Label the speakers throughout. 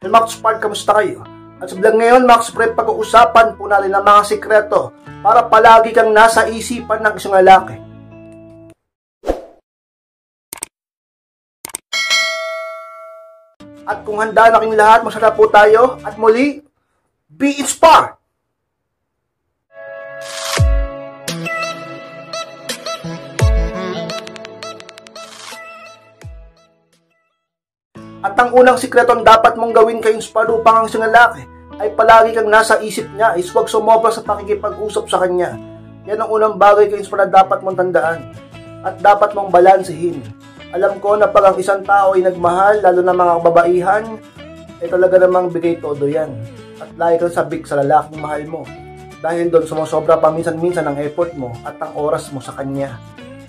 Speaker 1: Hey mga Spart, kamusta kayo? At sa vlog ngayon mga Spart, pag-uusapan po natin ang mga sikreto para palagi kang nasa isipan ng isang lalaki. At kung handa na kayong lahat, masarap po tayo at muli, be inspired! At ang unang sikretong dapat mong gawin kay inspired upang ang isang lalaki ay palagi kang nasa isip niya is huwag sumobra sa pakikipag-usap sa kanya. Yan ang unang bagay kay inspired na dapat mong tandaan at dapat mong balansehin. Alam ko na pag ang isang tao ay nagmahal, lalo na mga kababaihan, ay talaga namang bigay todo yan. At lagi kang sabik sa lalaking mahal mo. Dahil doon sumusobra pa minsan-minsan ang effort mo at ang oras mo sa kanya.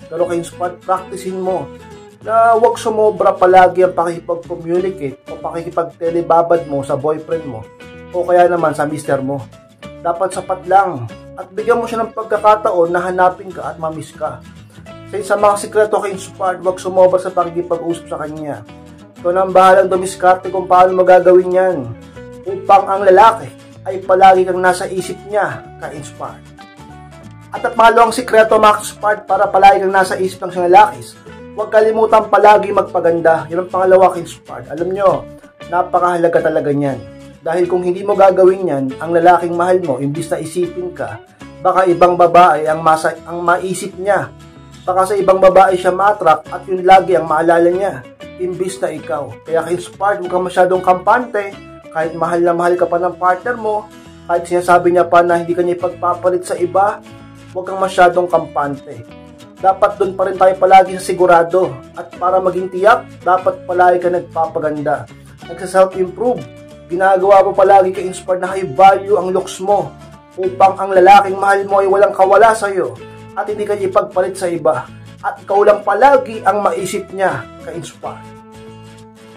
Speaker 1: Pero kay inspired, practicein mo na huwag sumobra palagi ang pakikipag-communicate o pakikipag-telebabad mo sa boyfriend mo o kaya naman sa mister mo. Dapat sapat lang at bigyan mo siya ng pagkakataon na hanapin ka at mamiss ka. Sa mga sikreto kay inspired, huwag sumobra sa pakikipag-usap sa kanya. Ikaw na ang bahalang dumiskarte kung paano magagawin yan upang ang lalaki ay palagi kang nasa isip niya kay inspired. At pangalawang sikreto mga inspired para palagi kang nasa isip ng isang lalaki, huwag kalimutan palagi magpaganda. Yun ang pangalawa kay inspired. Alam nyo, napakahalaga talaga niyan. Dahil kung hindi mo gagawin yan, ang lalaking mahal mo, imbis na isipin ka, baka ibang babae ang maisip niya. Baka sa ibang babae siya ma-attract at yun lagi ang maalala niya, imbis na ikaw. Kaya kay inspired, huwag kang masyadong kampante, kahit mahal na mahal ka pa ng partner mo, kahit sinasabi niya pa na hindi ka niya ipagpapalit sa iba, huwag kang masyadong kampante. Dapat doon pa rin tayo palagi sa sigurado. At para maging tiyak, dapat palagi ka nagpapaganda. Nagsa-self-improve. Ginagawa mo palagi ka inspired na high value ang looks mo upang ang lalaking mahal mo ay walang kawala sa'yo at hindi ka ipagpalit sa iba. At ikaw lang palagi ang maisip niya ka-inspired.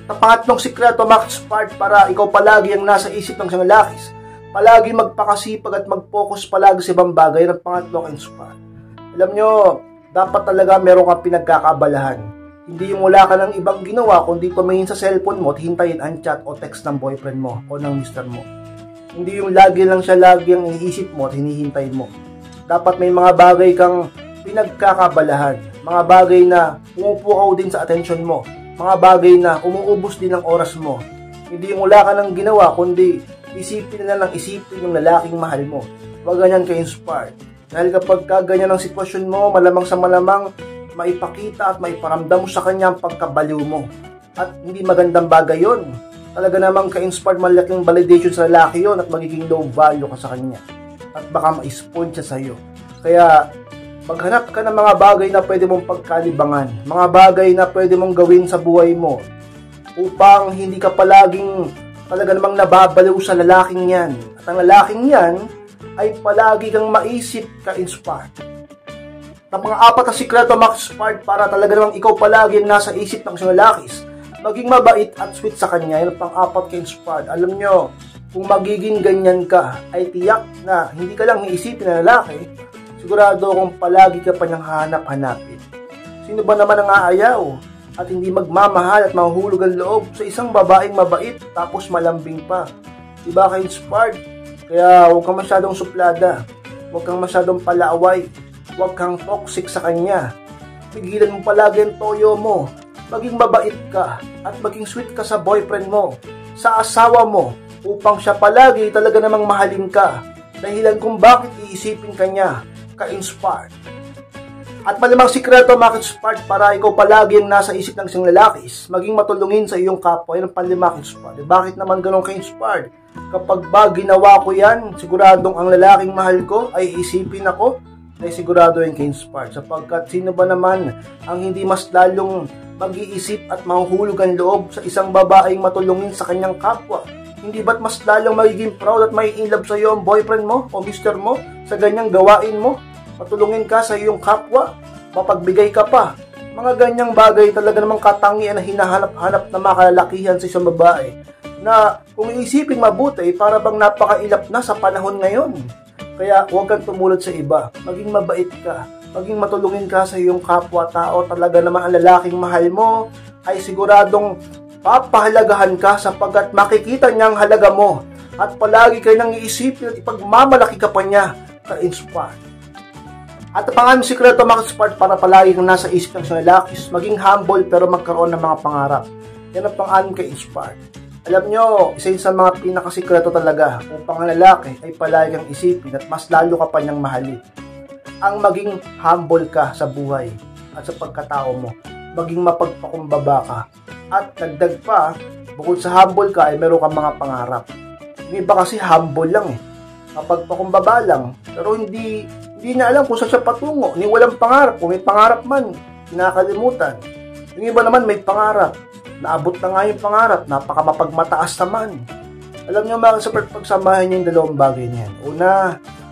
Speaker 1: At pangatlong sikreto, inspired para ikaw palagi ang nasa isip ng isang lalaki. Palagi magpakasipag at mag-focus palagi sa ibang bagay ng pangatlo ka-inspired. Alam nyo, dapat talaga meron kang pinagkakabalahan. Hindi yung wala ka ng ibang ginawa kundi tumingin sa cellphone mo at hintayin ang chat o text ng boyfriend mo o ng mister mo. Hindi yung lagi lang siya lagi ang iniisip mo at hinihintay mo. Dapat may mga bagay kang pinagkakabalahan. Mga bagay na pumupukaw din sa atensyon mo. Mga bagay na umuubos din ang oras mo. Hindi yung wala ka ng ginawa kundi isipin na lang isipin ng lalaking mahal mo. Huwag ganyan ka-inspired. Dahil kapag ganyan ang sitwasyon mo, malamang sa malamang maipakita at maiparamdam mo sa kanya ang pagkabaliw mo. At hindi magandang bagay yun. Talaga namang ka-inspired, malaking validation sa lalaki yun at magiging low value ka sa kanya. At baka ma-spoil siya sa'yo. Kaya maghanap ka ng mga bagay na pwede mong pagkalibangan. Mga bagay na pwede mong gawin sa buhay mo upang hindi ka palaging talaga namang nababaliw sa lalaking yan. At ang lalaking yan ay palagi kang maisip ka-inspired. Ang pang-apat na sikreto inspired para talaga namang ikaw palagi nasa isip ng isang lalaki, maging mabait at sweet sa kanya. Yan ang pang-apat ka-inspired. Alam nyo, kung magiging ganyan ka, ay tiyak na hindi ka lang iisipin na lalaki, sigurado kung palagi ka pa niyang hanap-hanapin. Sino ba naman ang aayaw at hindi magmamahal at mahuhulog ang loob sa isang babaeng mabait tapos malambing pa? Diba ka-inspired? Kaya huwag kang masyadong suplada, huwag kang masyadong palaaway, huwag kang toxic sa kanya. Pigilan mo palagi ang toyo mo, maging mabait ka at maging sweet ka sa boyfriend mo, sa asawa mo, upang siya palagi talaga namang mahalin ka. Dahilan kung bakit iisipin kanya, ka-inspired. At malamang sikreto inspired para ikaw palagi ang nasa isip ng isang lalaki, maging matulungin sa iyong kapwa. Yan ang panlima inspired. Bakit naman ganun ka-inspired? Kapag ba ginawa ko yan, siguradong ang lalaking mahal ko ay isipin ako, ay sigurado yung ka-inspired. Sapagkat sino ba naman ang hindi mas lalong mag-iisip at mahuhulog ang loob sa isang babaeng matulungin sa kanyang kapwa? Hindi ba't mas lalong magiging proud at may in love sa iyo ang boyfriend mo o mister mo sa ganyang gawain mo? Matulungin ka sa iyong kapwa, mapagbigay ka pa. Mga ganyang bagay talaga namang katangian na hinahanap-hanap na makalalakihan sa isang babae na kung iisipin mabuti, para bang napakailap na sa panahon ngayon. Kaya huwag kang tumulad sa iba, maging mabait ka, maging matulungin ka sa iyong kapwa-tao. Talaga naman ang lalaking mahal mo ay siguradong papahalagahan ka sapagkat makikita niya ang halaga mo at palagi kayo nang iisipin at ipagmamalaki ka pa niya ka-inspired. At ang pangalang sikreto mga ka-inspired para palagi kang nasa isip ng isang lalaki, maging humble pero magkaroon ng mga pangarap. Yan ang pangalang ka-inspired. Alam nyo, isa yun sa mga pinakasikreto talaga upang ang lalaki ay palagi kang isipin at mas lalo ka pa niyang mahalin. Ang maging humble ka sa buhay at sa pagkatao mo, maging mapagpakumbaba ka. At dagdag pa, bukod sa humble ka ay meron kang mga pangarap. Yung iba kasi humble lang mapagpakumbaba lang, pero hindi niya alam kung saan siya patungo, ni walang pangarap. Kung may pangarap man, kinakalimutan. Yung iba naman may pangarap, naabot na nga yung pangarap, napaka mapagmataas naman. Alam nyo mga ka-inspired, pagsamahin niyo yung dalawang bagay niyan. Una,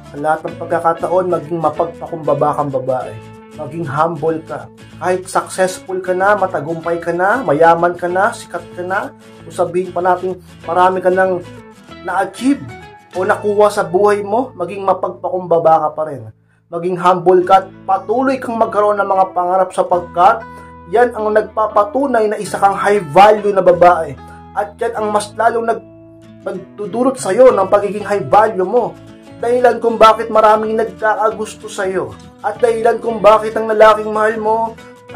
Speaker 1: sa lahat ng pagkakataon, maging mapagpakumbaba kang babae. Maging humble ka. Kahit successful ka na, matagumpay ka na, mayaman ka na, sikat ka na, kung sabihin pa natin marami ka nang na-achieve o nakuha sa buhay mo, maging mapagpakumbaba ka pa rin. Maging humble ka at patuloy kang magkaroon ng mga pangarap sapagkat yan ang nagpapatunay na isa kang high value na babae. At yan ang mas lalong nagtudulot sa'yo ng pagiging high value mo. Dahilan kung bakit maraming nagkakagusto sa'yo. At dahilan kung bakit ang lalaking mahal mo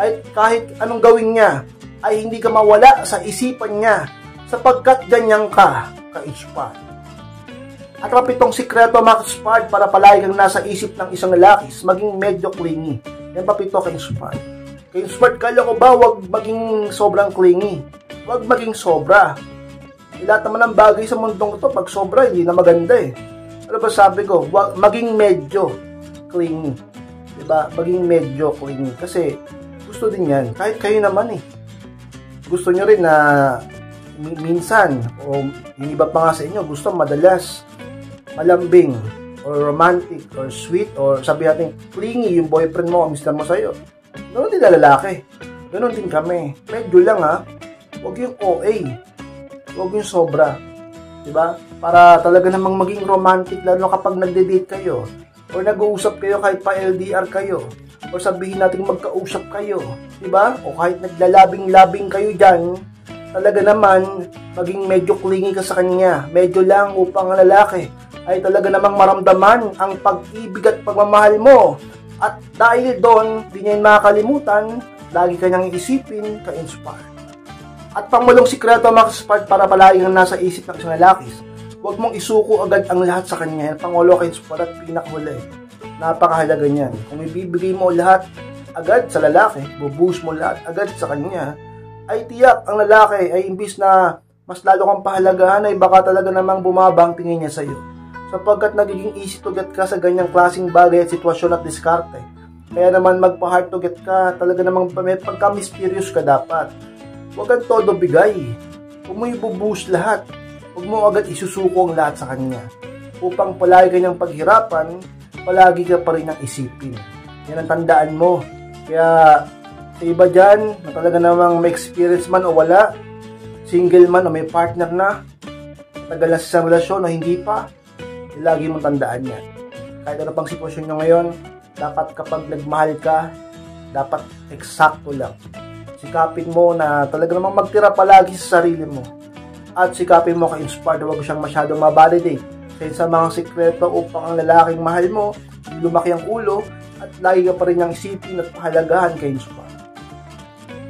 Speaker 1: ay kahit anong gawin niya ay hindi ka mawala sa isipan niya sapagkat ganyan ka ka-inspired. At ang pitong sikreto mga ka-inspired para palagi kang nasa isip ng isang lalaki, maging medyo clingy. Yan pa pito ka-inspired. Ka-inspired, kala ko ba wag maging sobrang clingy? Wag maging sobra. Lahat naman ng bagay sa mundong ito, pag sobra, hindi na maganda eh. Ano ba sabi ko? Wag, maging medyo clingy. Diba? Maging medyo clingy. Kasi gusto din yan. Kahit kayo naman eh. Gusto nyo rin na minsan, o yung iba pa nga sa inyo, gusto madalas malambing, or romantic, or sweet, or sabi natin, clingy yung boyfriend mo, mister mo sa'yo. Ganoon din na lalaki. Ganoon din kami. Medyo lang ha. Huwag yung OA. Huwag yung sobra. Diba? Para talaga namang maging romantic, lalo kapag nagde-date kayo, or nag-uusap kayo kahit pa LDR kayo, or sabihin natin magkausap kayo. Diba? O kahit naglalabing-labing kayo dyan, talaga naman, maging medyo clingy ka sa kanya. Medyo lang upang ang lalaki ay talaga namang maramdaman ang pag-ibig at pagmamahal mo. At dahil doon, di niya makakalimutan, lagi kanyang iisipin, ka-inspired. At pangulong sikreto mga ka-inspired para palagi kang nasa isip ng isang lalaki, huwag mong isuko agad ang lahat sa kanya. Pangulo ka-inspired at pinakahuli. Napakahalaga niyan. Kung ibibigay mo lahat agad sa lalaki, bubuhos mo lahat agad sa kanya, ay tiyak ang lalaki ay imbis na mas lalo kang pahalagahan ay baka talaga namang bumaba ang tingin niya sa iyo. Sapagkat nagiging easy to get ka sa ganyang klaseng bagay at sitwasyon at diskarte. Kaya naman magpa-hard to get ka, talaga namang may pagka-mysterious ka dapat. Huwag kang todo bigay. Huwag mo ibubuhos lahat. Huwag mo agad isusuko ang lahat sa kanya. Upang palagi kanyang paghirapan, palagi ka pa rin ang isipin. Yan ang tandaan mo. Kaya sa iba dyan, na talaga namang may experience man o wala, single man o may partner na, matagal na sa isang relasyon o hindi pa, lagi mong tandaan yan. Kahit ano pang sitwasyon nyo ngayon, dapat kapag nagmahal ka, dapat eksakto lang. Sikapin mo na talaga namang magtira palagi sa sarili mo. At sikapin mo ka-inspired, huwag siyang masyadong mabalidate. Kaya sa mga sikreto upang ang lalaking mahal mo, lumaki ang ulo, at lagi ka pa rin niyang isipin at pahalagahan ka-inspired.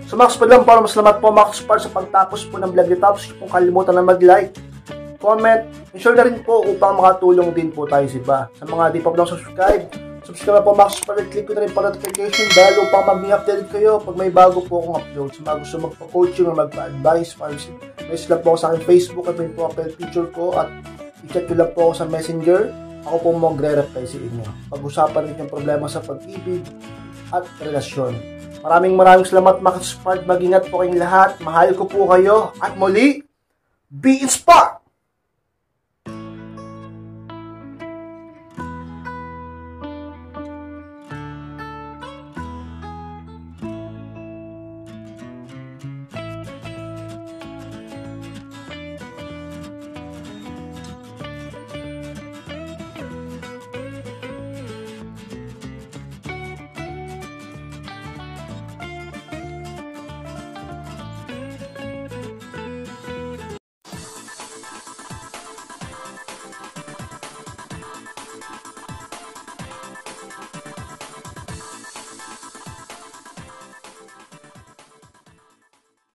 Speaker 1: So mga ka-inspired lang, para mas salamat po mga ka-inspired sa pagtapos po ng vlog nito. Tapos kung kalimutan na mag-like, comment, share na rin po upang makatulong din po tayo sa iba. Sa mga di pa po subscribe na po mga ka-inspired, click ko na rin para notification bell upang mag-update update kayo pag may bago po akong upload. Sa mga gusto magpa-coaching o magpa-advise, message lang po ako sa aking Facebook at may profile picture ko at i-chat ko lang po ako sa Messenger. Ako po magre-reply sa inyo. Pag-usapan rin yung problema sa pag-ibig at relasyon. Maraming salamat mga ka-inspired. Mag-ingat po kayong lahat. Mahal ko po kayo. At muli, be inspired!